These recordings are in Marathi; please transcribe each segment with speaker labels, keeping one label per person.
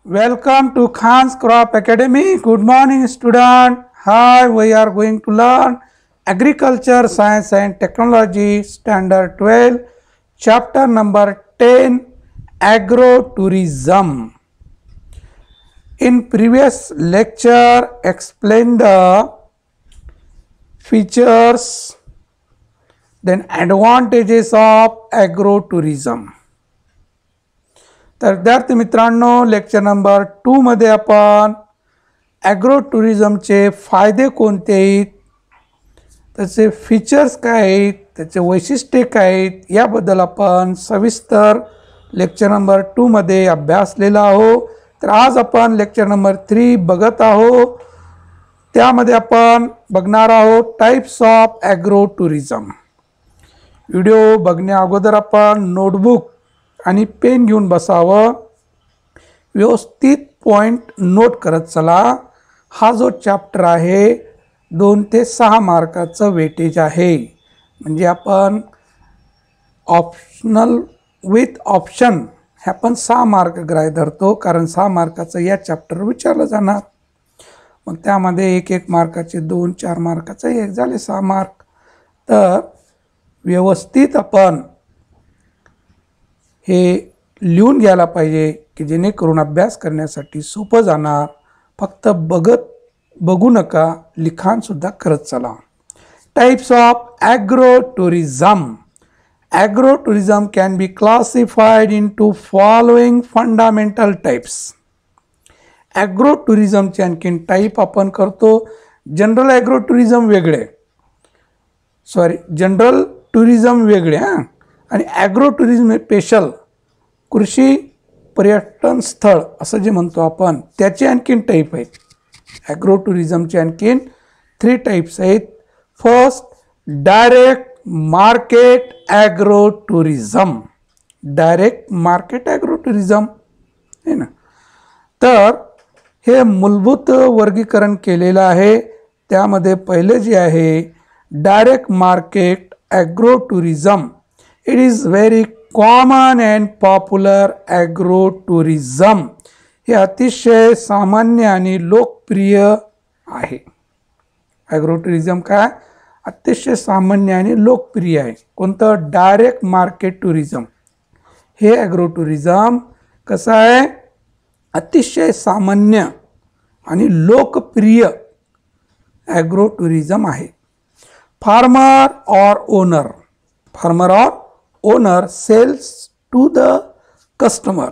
Speaker 1: Welcome to Khan's Crop Academy. Good morning, student. Hi, we are going to learn Agriculture, Science and Technology, Standard 12, Chapter number 10, Agrotourism. In previous lecture, explained the features, then advantages of agrotourism. तर विद्यार्थी मित्रांनो, लेक्चर नंबर 2 मध्ये आपण ॲग्रो टुरिझमचे फायदे कोणते आहेत, त्याचे फीचर्स काय आहेत, त्याचे वैशिष्ट्ये काय आहेत याबद्दल आपण सविस्तर लेक्चर नंबर 2 मध्ये अभ्यासलेला आहोत. तर आज आपण लेक्चर नंबर 3 बघत आहोत. त्यामध्ये आपण बघणार आहोत types of agro tourism. Video बघण्या अगोदर आपण नोटबुक आणि पेन घेऊन बसावं, व्यवस्थित पॉइंट नोट करत चला. हा जो चॅप्टर आहे 2 ते 6 मार्काचं वेटेज आहे. म्हणजे आपण ऑप्शनल विथ ऑप्शन हे आपण 6 मार्क ग्राह्य धरतो, कारण 6 मार्काचं या चॅप्टर विचारलं जाणार. मग त्यामध्ये 1-1 मार्काचे 2, 4 मार्काचं 1 झाले 6 मार्क. तर व्यवस्थित आपण हे लिहून घ्यायला पाहिजे की जेणेकरून अभ्यास करण्यासाठी सोपं जाणार. फक्त बघू नका, लिखाणसुद्धा करत चला. Types of agro tourism. Agro tourism can be classified into following fundamental types. Agro टुरिझमचे आणखीन टाईप आपण करतो. जनरल ॲग्रो टुरिझम वेगळे, जनरल टुरिझम वेगळे आणि ॲग्रो टुरिझम स्पेशल कृषी पर्यटन स्थळ असं जे म्हणतो आपण, त्याचे आणखीन टाईप आहेत. ॲग्रो टुरिझमचे आणखीन 3 टाईप्स आहेत. First, direct market agro tourism. Direct market agro tourism आहे ना. तर हे मूलभूत वर्गीकरण केलेलं आहे. त्यामध्ये पहिले जे आहे direct market agro tourism. It is very common and popular agrotourism. हे अतिशय सामान्य आणि लोकप्रिय आहे. ॲग्रोटुरिझम काय अतिशय सामान्य आणि लोकप्रिय आहे. कोणतं? Direct market tourism. हे ॲग्रोटुरिझम कसं आहे? अतिशय सामान्य आणि लोकप्रिय ॲग्रोटुरिझम आहे. फार्मर और owner sells to the customer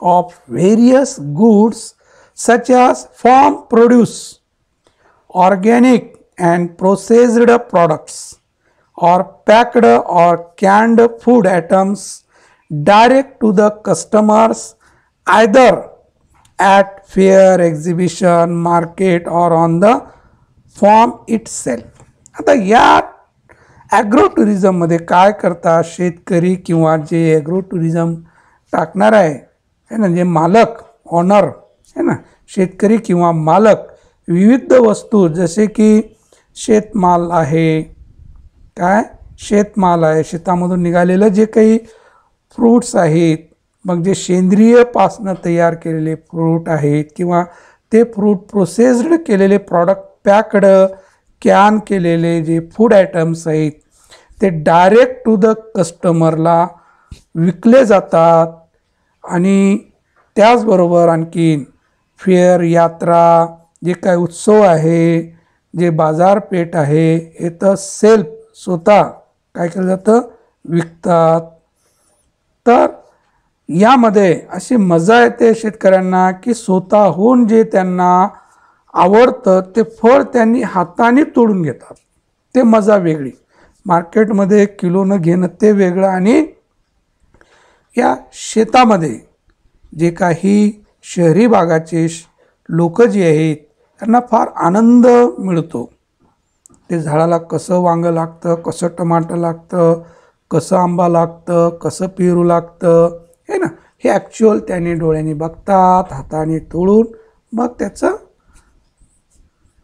Speaker 1: of various goods such as farm produce, organic and processed products, or packed or canned food items direct to the customers either at fair, exhibition, market or on the farm itself. आता या ॲग्रो टुरिझममध्ये काय करतात शेतकरी किंवा जे ॲग्रो टुरिझम टाकणार आहे ना, जे मालक ओनर आहे ना, शेतकरी किंवा मालक विविध वस्तू जसे की शेतमाल आहे, शेतमाल आहे, शेतामधून निघालेलं जे काही फ्रूट्स आहेत, मग जे सेंद्रिय पासून तयार केलेले फ्रूट आहेत किंवा ते फ्रूट प्रोसेस्ड केलेले प्रॉडक्ट, पॅक्ड कॅन केलेले जे फूड आयटम्स आहेत ते डायरेक्ट टू द कस्टमरला विकले जातात. आणि त्याचबरोबर आणखीन फेअर, यात्रा, जे काय उत्सव आहे, जे बाजारपेठ आहे, हे तर सेल्फ स्वतः काय केलं जातं, विकतात. तर यामध्ये अशी मजा येते शेतकऱ्यांना की स्वतःहून जे त्यांना आवडतं ते फळ त्यांनी हाताने तोडून घेतात. ते मजा वेगळी. मार्केटमध्ये किलोनं घेणं ते वेगळं आणि या शेतामध्ये जे काही शहरी भागाचे लोक जे आहेत त्यांना फार आनंद मिळतो. ते झाडाला कसं वांगं लागतं, कसं टमाटर लागतं, कसं आंबा लागतं, कसं पेरू लागतं हे ना, हे ॲक्च्युअल त्यांनी डोळ्यांनी बघतात, हाताने तोडून मग त्याचं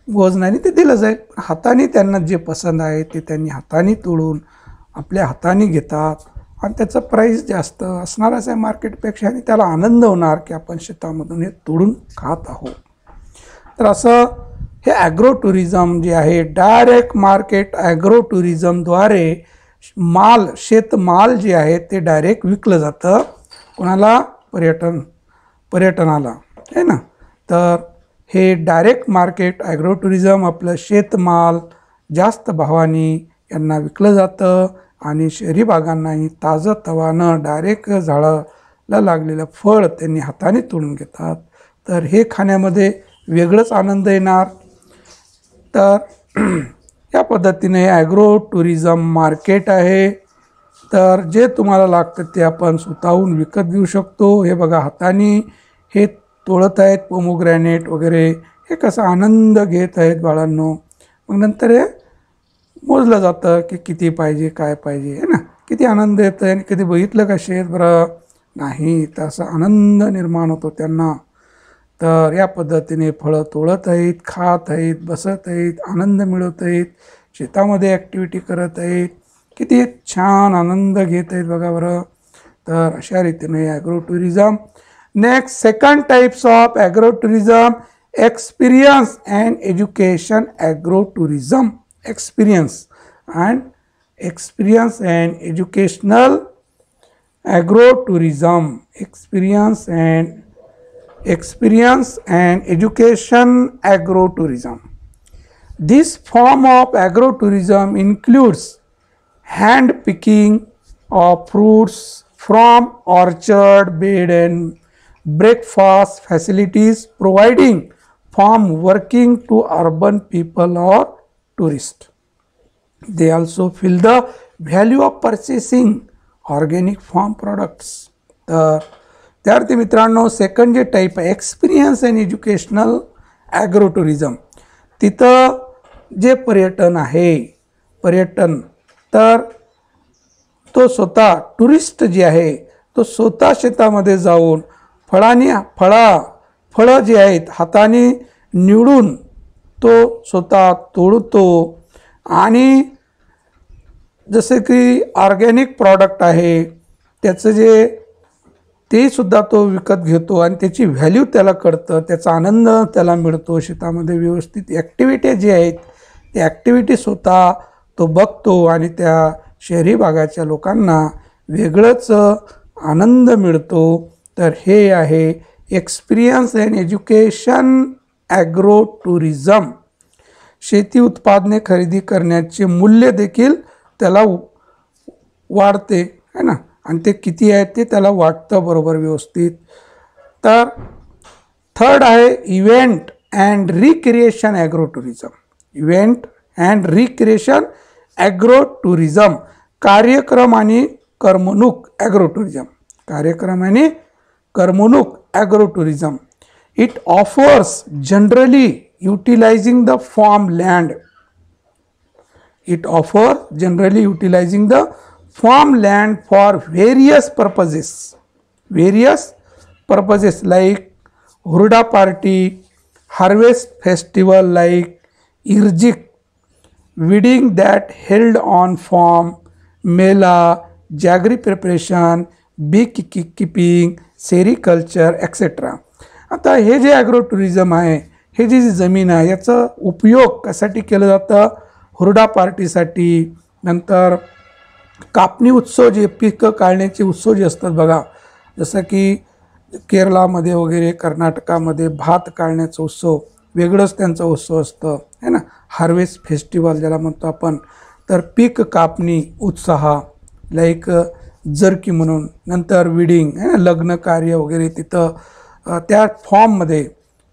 Speaker 1: वजनाने ते दिलं जाईल. हाताने त्यांना जे पसंत आहे ते त्यांनी हाताने तोडून आपल्या हाताने घेतात आणि त्याचं प्राईस जास्त असणारच आहे मार्केटपेक्षा आणि त्याला आनंद होणार की आपण शेतामधून हे तोडून खात आहोत. तर असं हे ॲग्रो टुरिझम जे आहे, डायरेक्ट मार्केट ॲग्रो टुरिझमद्वारे शेतमाल जे आहे ते डायरेक्ट विकलं जातं कोणाला, पर्यटनाला आहे ना. तर हे डायरेक्ट मार्केट ॲग्रो टुरिझम आपलं शेतमाल जास्त भावाने यांना विकलं जातं आणि शहरी भागांनाही ताजं तवानं डायरेक्ट झाडाला लागलेलं फळ त्यांनी हाताने तोडून घेतात. तर हे खाण्यामध्ये वेगळंच आनंद येणार. तर या पद्धतीने ॲग्रो टुरिझम मार्केट आहे. तर जे तुम्हाला लागतं ते आपण स्वतःहून विकत घेऊ शकतो. हे बघा हाताने हे तोडत आहेत पोमोग्रॅनेट वगैरे, हे कसा आनंद घेत आहेत बाळांनो. मग नंतर हे मोजलं जातं की किती पाहिजे काय पाहिजे आहे ना. किती आनंद येतं आणि कधी बघितलं का शेत बरं नाही, तर असा आनंद निर्माण होतो त्यांना. तर या पद्धतीने फळं तोडत आहेत, खात आहेत, बसत आहेत, आनंद मिळवत आहेत, शेतामध्ये ॲक्टिव्हिटी करत आहेत, किती छान आनंद घेत आहेत बघा बरं. तर अशा रीतीने agro tourism. Next second types of agro tourism, experience and education agro tourism. Experience and educational agro tourism. Experience and education agro-tourism. This form of agro-tourism includes hand picking of fruits from orchard, bed and breakfast facilities, providing farm working to urban people or tourists. They also feel the value of purchasing organic farm products. विद्यार्थी मित्रांनो, सेकंड जे टाईप आहे experience and educational agro tourism. तिथं जे पर्यटन तर तो स्वतः टुरिस्ट जे आहे तो स्वतः शेतामध्ये जाऊन फळं जे आहेत हाताने निवडून तो स्वतः तोडतो आणि जसे की ऑर्गॅनिक प्रॉडक्ट आहे त्याचं ते सुद्धा तो विकत घेतो आणि त्याची व्हॅल्यू त्याला कळतं, त्याचा आनंद त्याला मिळतो. शेतामध्ये व्यवस्थित ॲक्टिव्हिटी जे आहेत ते ॲक्टिव्हिटी स्वतः तो बघतो आणि त्या शहरी भागाच्या लोकांना वेगळंच आनंद मिळतो. तर हे आहे experience and education agro tourism. शेती उत्पादने खरेदी करण्याचे मूल्य देखील त्याला वाढते आहे ना, आणि ते किती आहे ते त्याला वाटतं बरोबर व्यवस्थित. तर थर्ड आहे event and recreation agro tourism. Event and recreation agro tourism. कार्यक्रम आणि करमणूक ॲग्रो टुरिझम. कार्यक्रम आणि करमणूक agro tourism. It offers generally utilizing the farmland. It offers generally utilizing the farmland for various purposes like Huruda party, harvest festival like Irjik, wedding that held on farm, mela, jaggery preparation, bee keeping, sericulture, etc. आता हे जे ॲग्रो टुरिझम आहे, हे जी जमीन आहे याचा उपयोग कशासाठी केला जातं? हुरडा पार्टीसाठी, नंतर कापणी उत्सव जे पीक काढण्याचे उत्सव जे असतात बघा, जसं की केरळामध्ये वगैरे कर्नाटकामध्ये भात काढण्याचा उत्सव वेगळंच त्यांचा उत्सव असतं है ना, हार्वेस्ट फेस्टिवल ज्याला म्हणतो आपण. तर पीक कापणी उत्साह लाईक जर्की म्हणून, नंतर विडिंग है ना, लग्न कार्य वगैरे तिथं त्या फॉर्ममध्ये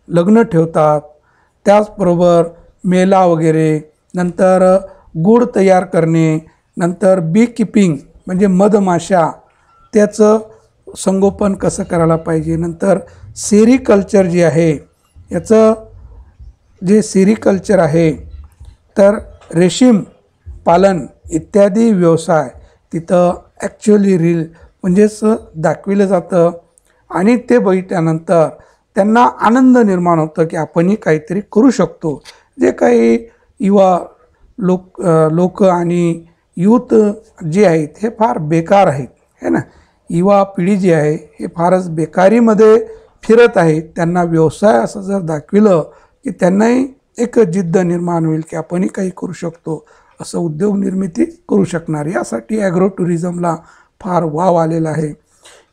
Speaker 1: लग्न ठेवतात. त्याचबरोबर मेला वगैरे, नंतर गूळ तयार करणे, नंतर बी किपिंग म्हणजे मधमाशा त्याचं संगोपन कसं करायला पाहिजे, नंतर सेरिकल्चर जे आहे याचं जे सेरिकल्चर आहे तर रेशीम पालन इत्यादी व्यवसाय तिथं ॲक्च्युअली रील म्हणजेच दाखविलं जातं. आणि ते बघितल्यानंतर त्यांना आनंद निर्माण होतं की आपणही काहीतरी करू शकतो. जे काही युवा लोक आणि यूथ जे आहेत हे फार बेकार आहेत है ना. युवा पिढी जी आहे हे फारच बेकारीमध्ये फिरत आहे. त्यांना व्यवसाय असं जर दाखविलं की त्यांनाही एक जिद्द निर्माण होईल की आपणही काही करू शकतो, असं उद्योग निर्मिती करू शकणार. यासाठी ॲग्रो टुरिझमला फार वाव आलेला आहे.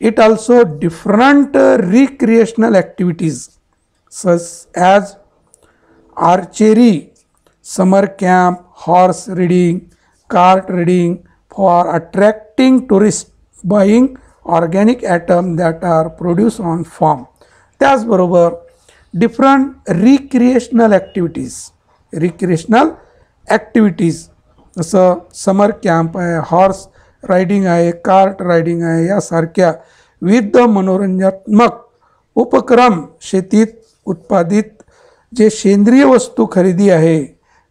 Speaker 1: It also different recreational activities such as archery, summer camp, horse riding, cart riding for attracting tourist buying organic item that are produce on farm. त्याचबरोबर डिफरंट रिक्रिएशनल ॲक्टिव्हिटीज जसं समर कॅम्प आहे, हॉर्स रायडिंग आहे, कार्ट रायडिंग आहे, यासारख्या विविध मनोरंजनात्मक उपक्रम शेतीत उत्पादित जे सेंद्रिय वस्तू खरेदी आहे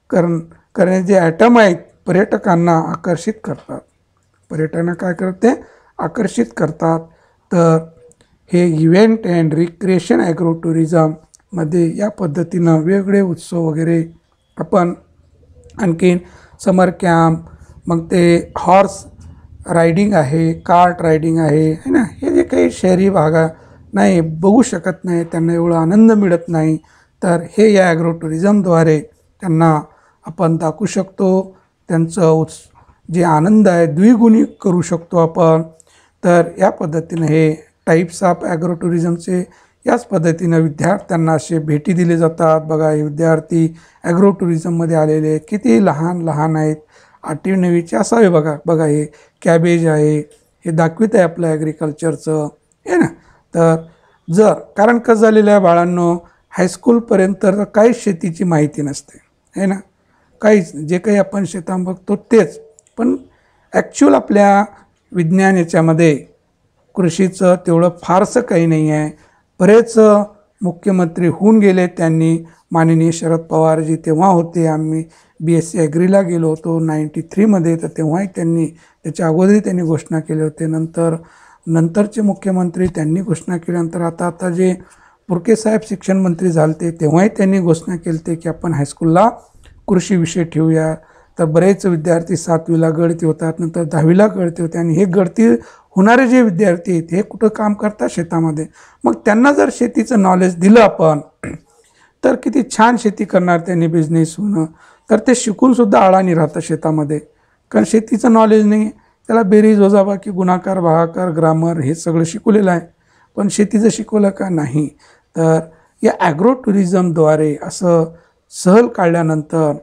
Speaker 1: करणे जे ॲटम आहेत पर्यटकांना आकर्षित करतात. पर्यटकांना काय करते? आकर्षित करतात. तर हे इव्हेंट अँड रिक्रिएशन ॲग्रो टुरिझममध्ये या पद्धतीनं वेगवेगळे उत्सव वगैरे आपण आणखीन समर कॅम्प, मग ते हॉर्स रायडिंग आहे, कार्ट रायडिंग आहे ना, हे जे काही शहरी भागा नाही बघू शकत नाही, त्यांना एवढा आनंद मिळत नाही, तर हे या ॲग्रो टुरिझमद्वारे त्यांना आपण दाखवू शकतो. त्यांचं जे आनंद आहे द्विगुणी करू शकतो आपण. तर या पद्धतीनं हे टाईप्स ऑफ ॲग्रो टुरिझमचे याच पद्धतीनं विद्यार्थ्यांना असे भेटी दिले जातात. बघा हे विद्यार्थी ॲग्रो टुरिझममध्ये आलेले किती लहान लहान आहेत, 8वी 9वीचे असावे. बघा हे कॅबेज आहे, हे दाखवित आहे आपलं ॲग्रिकल्चरचं आहे ना. तर कारण कसं झालेलं आहे बाळांनो, हायस्कूलपर्यंत तर काहीच शेतीची माहिती नसते आहे ना, काहीच. जे काही आपण शेतात बघतो तेच, पण ॲक्च्युअल आपल्या विज्ञान याच्यामध्ये कृषीचं तेवढं फारसं काही नाही आहे. बरेच मुख्यमंत्री होऊन गेले त्यांनी. माननीय शरद पवारजी तेव्हा होते, आम्ही BSc ॲग्रीला गेलो होतो 93मध्ये, तर तेव्हाही त्यांनी त्याच्या अगोदरही त्यांनी घोषणा केले होते. नंतरचे मुख्यमंत्री त्यांनी घोषणा केल्यानंतर आता जे पुरके साहेब शिक्षण मंत्री झाले तेव्हाही त्यांनी घोषणा केली होती की आपण हायस्कूलला कृषी विषय ठेवूया. तर बरेच विद्यार्थी 7वीला गळती होतात, नंतर 10वीला गळती होते, आणि हे गळती होणारे जे विद्यार्थी आहेत हे कुठं काम करतात? शेतामध्ये. मग त्यांना जर शेतीचं नॉलेज दिलं आपण तर किती छान शेती करणार त्यांनी, बिझनेस होणं. तर ते शिकूनसुद्धा अडाणी राहतं शेतामध्ये, कारण शेतीचं नॉलेज नाही. त्याला बेरीज, वजाबाकी, गुणाकार, भागाकार, ग्रामर हे सगळं शिकवलेलं आहे, पण शेतीचं शिकवलं का? नाही. तर या ॲग्रो टुरिझमद्वारे असं सहल काढल्यानंतर,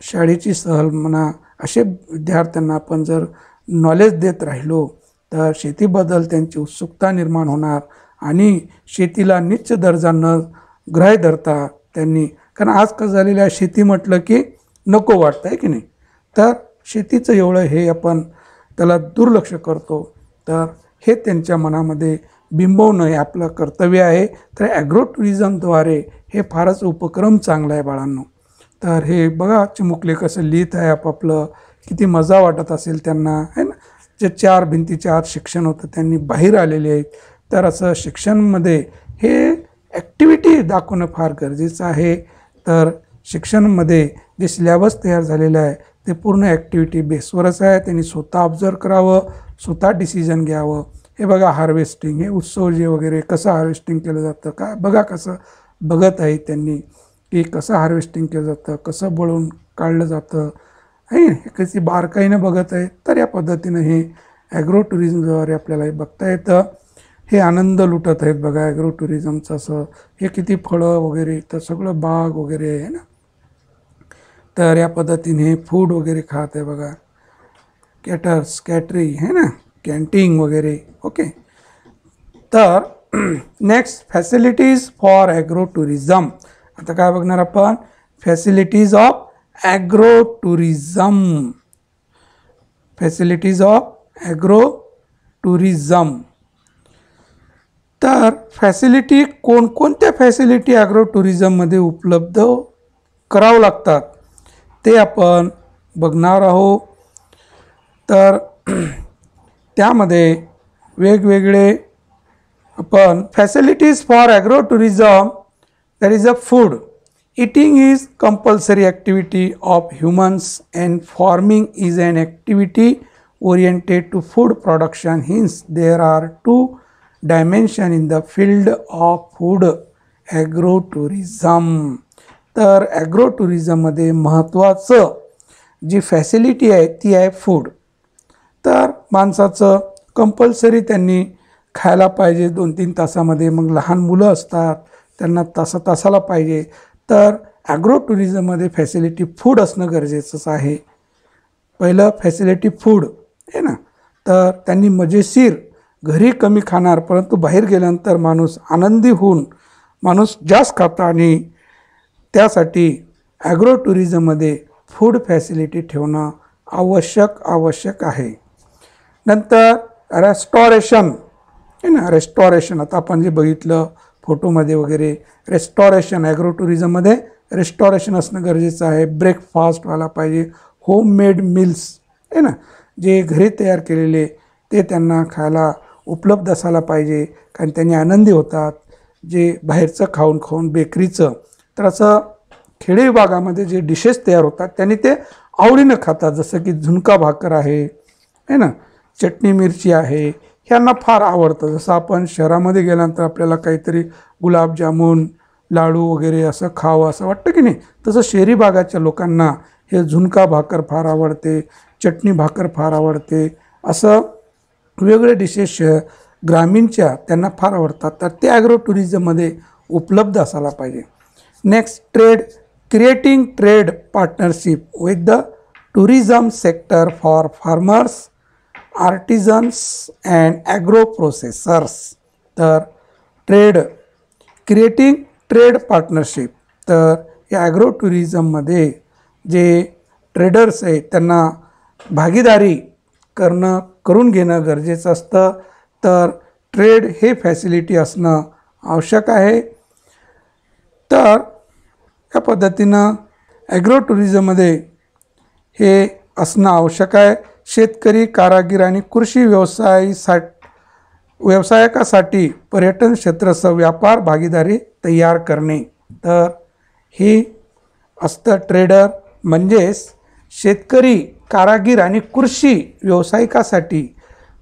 Speaker 1: शाळेची सहल म्हणा, असे विद्यार्थ्यांना आपण जर नॉलेज देत राहिलो तर शेतीबद्दल त्यांची उत्सुकता निर्माण होणार आणि शेतीला नीच दर्जा न ग्राह्य धरता त्यांनी, कारण आज कसं झालेलं आहे, शेती म्हटलं की नको वाटतं आहे की नाही. तर शेतीचं एवढं हे आपण त्याला दुर्लक्ष करतो, तर हे त्यांच्या मनामध्ये बिंबवणं हे आपलं कर्तव्य आहे. तर ॲग्रो टुरिझमद्वारे हे फारच उपक्रम चांगला आहे बाळांनो. तर हे बघा चिमुकले कसं लिहित आहे आपापलं, किती मजा वाटत असेल त्यांना आहे ना. जे 4 भिंतीच्या आत शिक्षण होतं त्यांनी बाहेर आलेले आहेत. तर असं शिक्षणमध्ये हे ॲक्टिव्हिटी दाखवणं फार गरजेचं आहे. तर शिक्षणामध्ये जे सिलेबस तयार झालेलं आहे ते पूर्ण ॲक्टिव्हिटी बेसवरच आहे. त्यांनी स्वतः ऑब्झर्व करावं, स्वतः डिसिजन घ्यावं. हे बघा हार्वेस्टिंग, हे उत्सव जे वगैरे कसं हार्वेस्टिंग केलं जातं का, बघा कसं बघत आहे त्यांनी की कसं हार्वेस्टिंग केलं जातं, कसं बळून काढलं जातं आहे, हे कशी बारकाईनं बघत आहे. तर या पद्धतीनं हे ॲग्रो टुरिझमद्वारे आपल्याला हे बघता येतं. हे आनंद लुटत आहेत बघा ॲग्रो टुरिझमचं. असं हे किती फळं वगैरे, तर सगळं बाग वगैरे आहे ना. तर या पद्धतीने फूड वगैरे खात आहे बघा, कॅटरी आहे ना, कॅन्टीन वगैरे. ओके. तर next, facilities for agro tourism. आता काय बघणार आपण? Facilities of agro tourism. Facilities of agro tourism. तर फॅसिलिटी, कोणकोणत्या फॅसिलिटी ॲग्रो टुरिझममध्ये उपलब्ध करावं लागतात ते आपण बघणार आहोत. तर त्यामध्ये वेगवेगळे आपण facilities for agro tourism. That is a food. Eating is compulsory activity of humans and farming is an activity oriented to food production. Hence, there are two dimensions in the field of food ॲग्रोटुरिझम. तर ॲग्रोटुरिझममध्ये महत्त्वाचं जी फॅसिलिटी आहे ती आहे फूड. तर माणसाचं कंपल्सरी त्यांनी खायला पाहिजे 2-3 तासामध्ये. मग लहान मुलं असतात त्यांना तासाला पाहिजे. तर ॲग्रोटुरिझममध्ये फॅसिलिटी फूड असणं गरजेचंच आहे. पहिलं फॅसिलिटी फूड आहे ना. तर त्यांनी मजेशीर घरी कमी खाणार परंतु बाहेर गेल्यानंतर माणूस आनंदी होऊन माणूस जास्त खातो आणि त्यासाठी ॲग्रोटुरिझममध्ये फूड फॅसिलिटी ठेवणं आवश्यक आहे. नंतर रेस्टॉरेशन आहे ना. रेस्टॉरेशन आता आपण जे बघितलं फोटोमध्ये वगैरे रेस्टॉरेशन ॲग्रोटुरिझममध्ये रेस्टॉरेशन असणं गरजेचं आहे. ब्रेकफास्ट व्हायला पाहिजे. होममेड मिल्स आहे ना जे घरी तयार केलेले ते त्यांना खायला उपलब्ध असायला पाहिजे कारण त्यांनी आनंदी होतात. जे बाहेरचं खाऊन बेकरीचं तर असं खेडे भागामध्ये जे डिशेस तयार होतात त्यांनी ते आवडीनं खातात. जसं की झुणका भाकर आहे ना, चटणी मिरची आहे, ह्यांना फार आवडतं. जसं आपण शहरामध्ये गेल्यानंतर आपल्याला काहीतरी गुलाबजामुन लाडू वगैरे असं खावं असं वाटतं की नाही, तसं शहरी भागाच्या लोकांना हे झुणका भाकर फार आवडते, चटणी भाकर फार आवडते. असं वेगळे डिशेस ग्रामीणच्या त्यांना फार आवडतात. तर ते ॲग्रोटुरिझममध्ये उपलब्ध असायला पाहिजे. Next trade. Creating trade partnership with the tourism sector for farmers, artisans and agro processors. तर क्रिएटिंग ट्रेड पार्टनरशिप. तर या ॲग्रोटुरिझममध्ये जे ट्रेडर्स आहेत त्यांना भागीदारी करून घेणं गरजेचं असतं. तर ट्रेड हे फॅसिलिटी असणं आवश्यक आहे. तर या पद्धतीनं ॲग्रोटुरिझममध्ये हे असणं आवश्यक आहे. शेतकरी, कारागीर आणि कृषी व्यवसायकासाठी पर्यटन क्षेत्रासह व्यापार भागीदारी तयार करणे. तर हे असतं ट्रेडर. म्हणजेच शेतकरी, कारागीर आणि कृषी व्यावसायिकासाठी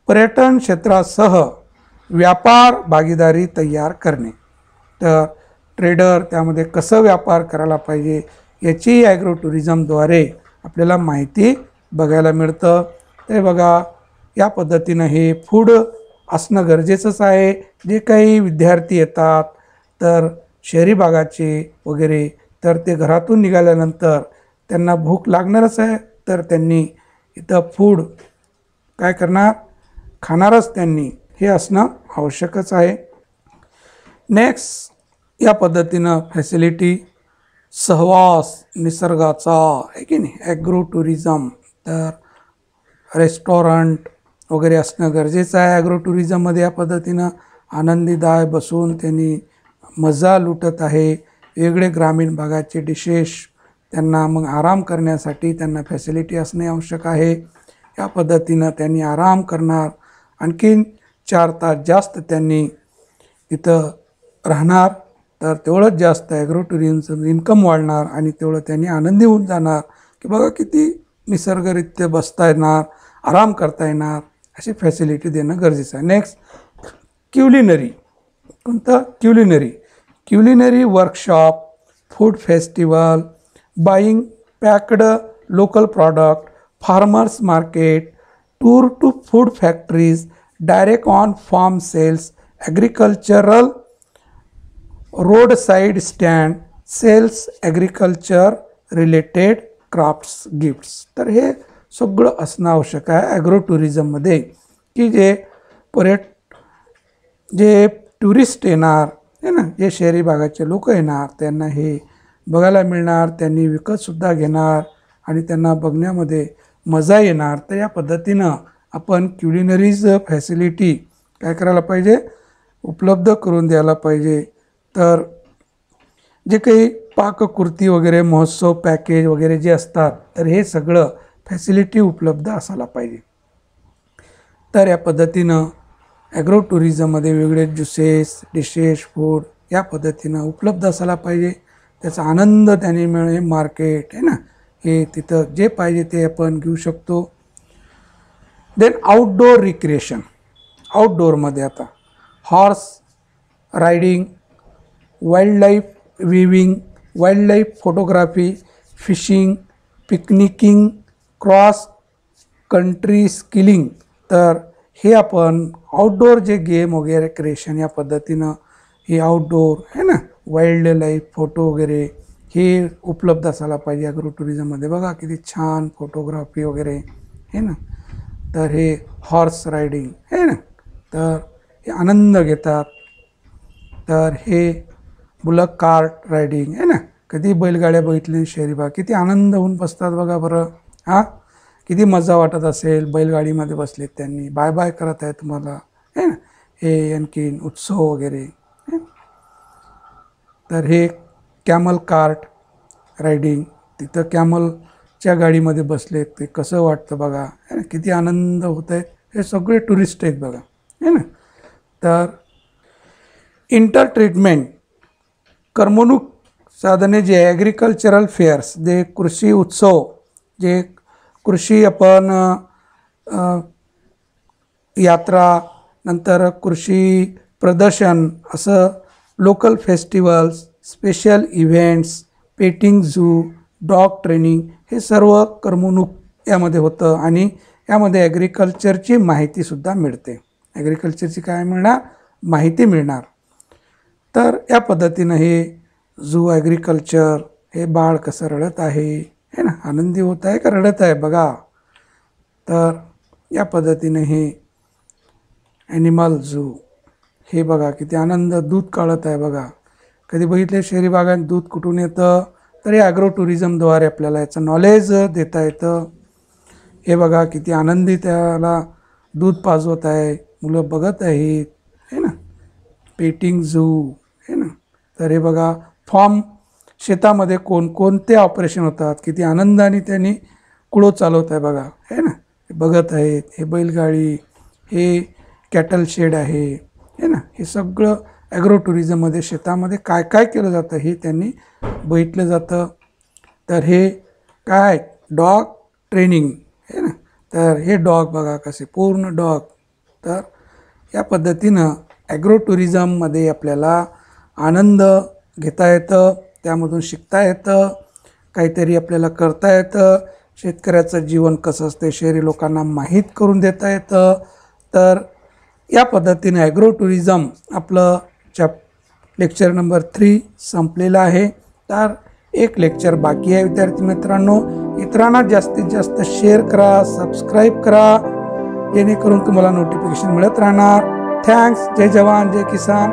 Speaker 1: पर्यटन क्षेत्रासह व्यापार भागीदारी तयार करणे. तर ट्रेडर त्यामध्ये कसं व्यापार करायला पाहिजे याची ॲग्रोटुरिझमद्वारे आपल्याला माहिती बघायला मिळतं. ते बघा या पद्धतीनं हे फूड असणं गरजेचंच आहे. जे काही विद्यार्थी येतात तर शहरी भागाचे वगैरे तर ते घरातून निघाल्यानंतर त्यांना भूक लागणारच आहे. तर त्यांनी इथं फूड काय करणार, खाणारच त्यांनी. हे असणं आवश्यकच आहे. नेक्स्ट या पद्धतीनं फॅसिलिटी सहवास निसर्गाचा आहे की नाही ॲग्रोटुरिझम. तर रेस्टॉरंट वगैरे असणं गरजेचं आहे ॲग्रोटुरिझममध्ये. या पद्धतीनं आनंदीदाय बसून त्यांनी मजा लुटत आहे. वेगळे ग्रामीण भागाचे डिशेस त्यांना मग आराम करण्यासाठी त्यांना फॅसिलिटी असणे आवश्यक आहे. या पद्धतीनं त्यांनी आराम करणार. आणखीन 4 तास जास्त त्यांनी इथं राहणार. तर तेवढंच जास्त ॲग्रोटुरिझमचं इन्कम वाढणार आणि तेवढं त्यांनी आनंदी होऊन जाणार की बघा किती निसर्गरित्या बसता येणार, आराम करता येणार. अशी फॅसिलिटी देणं गरजेचं आहे. Next culinary. कोणतं? Culinary workshop, food festival, buying packed local product, farmers market, tour to food factories, direct on farm sales, agricultural road side stand, sales agriculture related crafts, gifts. तर हे सगळं असणं आवश्यक आहे ॲग्रोटुरिझममध्ये की जे टुरिस्ट येणार आहे ना, जे शहरी भागाचे लोक येणार त्यांना हे बघायला मिळणार, त्यांनी विकतसुद्धा घेणार आणि त्यांना बघण्यामध्ये मजा येणार. तर या पद्धतीनं आपण क्युलिनरीज फॅसिलिटी काय करायला पाहिजे, उपलब्ध करून द्यायला पाहिजे. तर जे काही पाककृती वगैरे महोत्सव पॅकेज वगैरे जे असतात तर हे सगळं फॅसिलिटी उपलब्ध असायला पाहिजे. तर या पद्धतीनं ॲग्रोटुरिझममध्ये वेगळे ज्युसेस, डिशेस, फूड या पद्धतीनं उपलब्ध असायला पाहिजे. त्याचा आनंद त्याने मिळेल. मार्केट आहे ना, हे तिथं जे पाहिजे ते आपण घेऊ शकतो. देन आउटडोर रिक्रिएशन, आउटडोअरमध्ये आता horse riding, wild life viewing, wild life photography, fishing, picnicking, cross country skiing. तर हे आपण आउटडोअर जे गेम वगैरे क्रिएशन या पद्धतीनं हे आउटडोअर आहे ना, वाईल्ड लाईफ फोटो वगैरे हे उपलब्ध असायला पाहिजे ॲग्रो टुरिझममध्ये. बघा किती छान फोटोग्राफी वगैरे आहे ना. तर हे हॉर्स रायडिंग आहे ना, तर हे आनंद घेतात. तर हे बुलक कार्ट रायडिंग आहे ना, कधी बैलगाड्या बघितली शहरी भाग, किती आनंद होऊन बसतात बघा बरं. हां, किती मजा वाटत असेल बैलगाडीमध्ये बसलेत त्यांनी, बाय बाय करत आहे तुम्हाला आहे ना. हे आणखीन उत्सव वगैरे. तर हे कॅमल कार्ट रायडिंग, तिथं कॅमलच्या गाडीमध्ये बसलेत, ते कसं वाटतं बघा आहे ना, किती आनंद होत आहेत. हे सगळे टुरिस्ट आहेत बघा आहे ना. तर इंटर ट्रीटमेंट करमणूक साधने जे ॲग्रिकल्चरल फेअर्स, जे कृषी उत्सव, जे कृषी आपण यात्रा, नंतर कृषी प्रदर्शन, असं local festivals, special events, petting zoo, dog training, हे सर्व करमणूक यामध्ये होतं. आणि यामध्ये ॲग्रिकल्चरची माहितीसुद्धा मिळते. ॲग्रिकल्चरची काय मिळणार, माहिती मिळणार. तर या पद्धतीनं हे झू ॲग्रिकल्चर, हे बाळ कसं रडत आहे ना, आनंदी होत आहे का रडत आहे बघा. तर या पद्धतीने हे ॲनिमल झू, हे बघा किती आनंद, दूध काढत आहे बघा. कधी बघितले शहरी भागात दूध कुठून येतं, तर हे ॲग्रो टुरिझमद्वारे आपल्याला याचं नॉलेज देता येतं. हे बघा किती आनंदी त्याला दूध पाजवत आहे, मुलं बघत आहेत है ना. पेटिंग झू है ना. तर हे बघा फार्म, शेतामध्ये कोणकोणते ऑपरेशन होतात, किती आनंदाने त्यांनी कुळो चालवत आहे बघा है ना, बघत आहेत. हे बैलगाडी, हे कॅटल शेड आहे ना. हे सगळं ॲग्रो टुरिझममध्ये शेतामध्ये काय काय केलं जातं हे त्यांनी बघितलं जातं. तर हे काय डॉग ट्रेनिंग आहे ना. तर हे डॉग बघा कसे पूर्ण डॉग. तर या पद्धतीनं ॲग्रो टुरिझममध्ये आपल्याला आनंद घेता येतं, त्यामधून शिकता येतं, काहीतरी आपल्याला करता येतं. शेतकऱ्याचं जीवन कसं असते शहरी लोकांना माहीत करून देता येतं. तर या पद्धतीने ॲग्रो टुरिझम आपलं लेक्चर नंबर 3 संपलेलं आहे. तर एक लेक्चर बाकी आहे विद्यार्थी मित्रांनो. इतरांना जास्तीत जास्त शेअर करा, सबस्क्राईब करा, जेणेकरून तुम्हाला नोटिफिकेशन मिळत राहणार. थँक्स. जय जवान जय किसान.